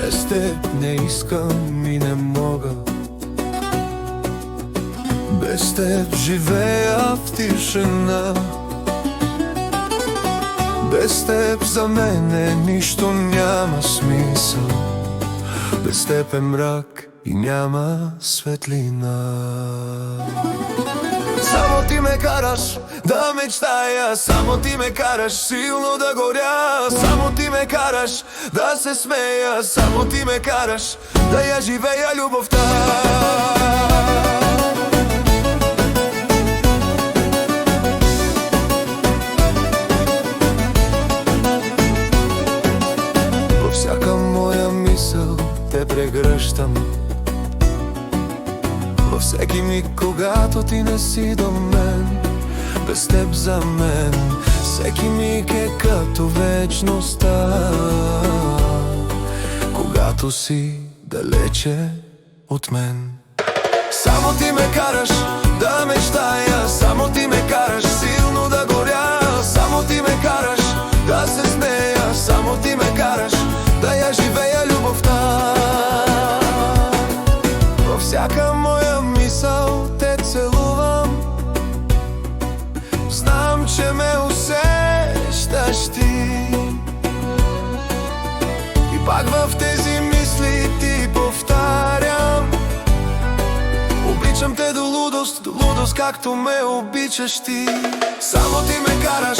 Без теб не искам и не мога. Без теб живея в тишина. Без теб за мене нищо няма смисъл. Без теб е мрак и няма светлина. Само ти ме караш да мечтая, само ти ме караш силно да горя. Само ти ме караш да се смея, само ти ме караш да я живея любовта. Във всяка моя мисъл те прегръщам. Във всеки миг, когато ти не си до мен, без теб за мен всеки миг е като вечността. Когато си далече от мен, само ти ме караш да мечтая, само ти ме караш силно да горя. Само ти ме караш да се смея, само ти ме караш да я живея любовта. Във всяка моя мисъл те целувам. Знам, че ме усещаш ти. И пак в тези мисли ти повтарям: обичам те до лудост, както ме обичаш ти. Само ти ме караш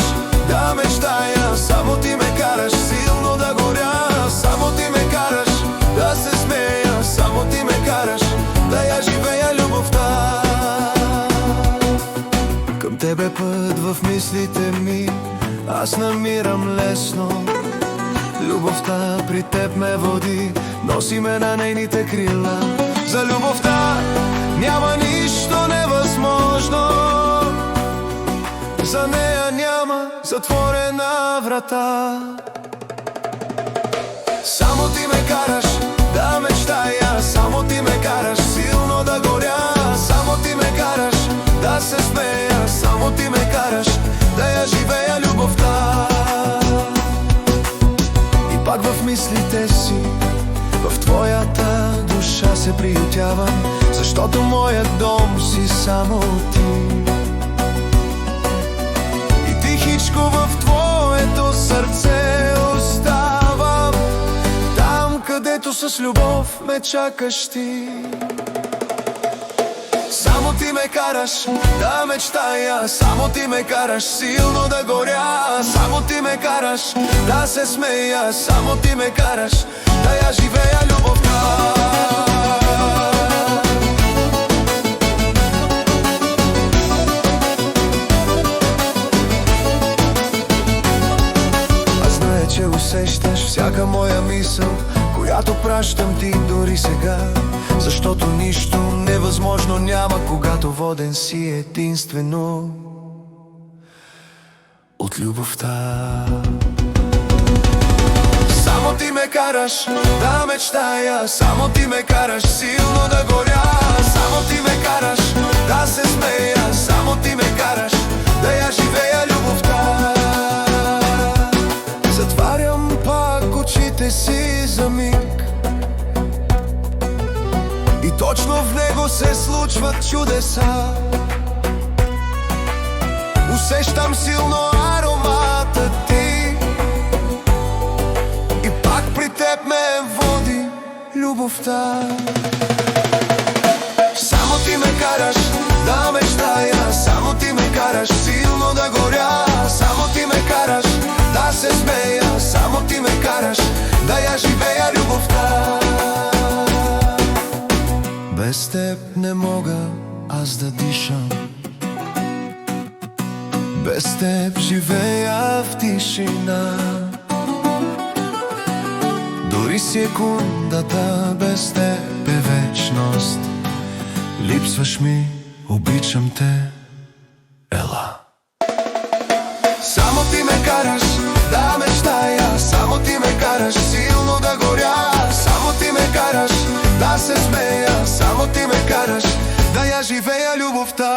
да мечтая, само ти ме караш силно да горя. Само ти ме караш да се смея, само ти ме караш да я живея любовта. Към тебе път в мислите ми аз намирам лесно. Любовта при теб ме води, носи ме на нейните крила. За любовта няма нищо невъзможно, за нея няма затворена врата. Само ти ме караш да мечтая, само ти ме караш силно да горя. Само ти ме караш да се смея, само ти ме караш да я живея любовта. И пак в мислите си, в твоята душа се приютявам, защото моят дом си само ти. И тихичко в твоето сърце оставам, там където с любов ме чакаш ти. Само ти ме караш да мечтая, само ти ме караш силно да горя. Само ти ме караш да се смея, само ти ме караш да я живея любовта. Аз зная, че усещаш всяка моя мисъл, която пращам ти дори сега. Защото нищо невъзможно няма, когато воден си единствено от любовта. Само ти ме караш да мечтая, само ти ме караш силно да горя. Само ти ме караш да се смея, само ти ме караш да я живея любовта. Затварям пак очите си за миг и точно в него се случват чудеса. Усещам силно аромата ти и пак при теб ме води любовта. Само ти ме караш да мечтая, само ти ме караш силно да горя. Само ти ме караш да се смея, само ти ме караш да я живея любовта. Без теб не мога аз да дишам, без теб живея в тишина. Дори секундата без теб е вечност. Липсваш ми, обичам те, ела. Само ти ме караш да мечтая, само ти ме караш силно да горя. Само ти ме караш да се смея, само ти ме караш да я живея любовта.